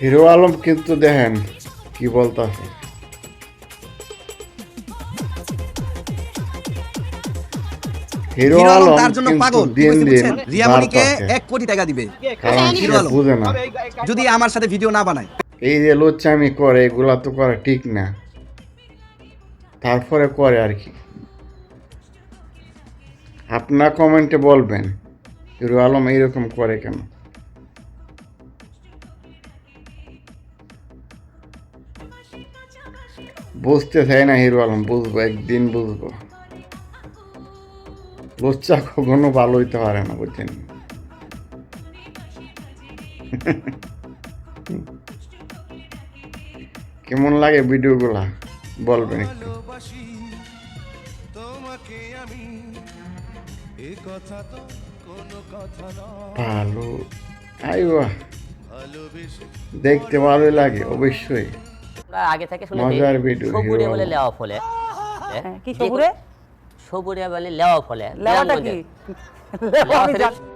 Hero Alam কিন্তু দেখেন কি বলতাছে, হিরো হিরো আলম আলম তার জন্য কিন্তু পাগল, ঠিক দিন হয়েছে, দিন বুঝছেন? রিয়ামণিকে বাড়তাছে, 1 কোটি টাকা দিবে কারণ হিরো সে আলম বুঝে না যদি আমার সাথে ভিডিও না বানায়। এই যে লোচ্চামি করে এগুলা তো করা ঠিক না, তারপরে করে আর কি। আপনার কমেন্টে বলবেন হিরো আলম এইরকম করে কেন। বুঝতে চাই না হিরো আলম, বুঝবো একদিন বুঝবো। লোচ্চা কখনো ভালো হইতে পারে না, বুঝছেন। কেমন লাগে ভিডিওগুলা বলবেন একটু। ভালো, আইবা দেখতে ভালোই লাগে অবশ্যই। আমরা আগে থেকে শুনেছি মজার ভিডিও সবুরে বলে লেওয়া ফলে। কি সবুরে? সবুরে বলে লেওয়া ফলে। লেওয়াটা কি? লেওয়া আমি ফলে- জানি-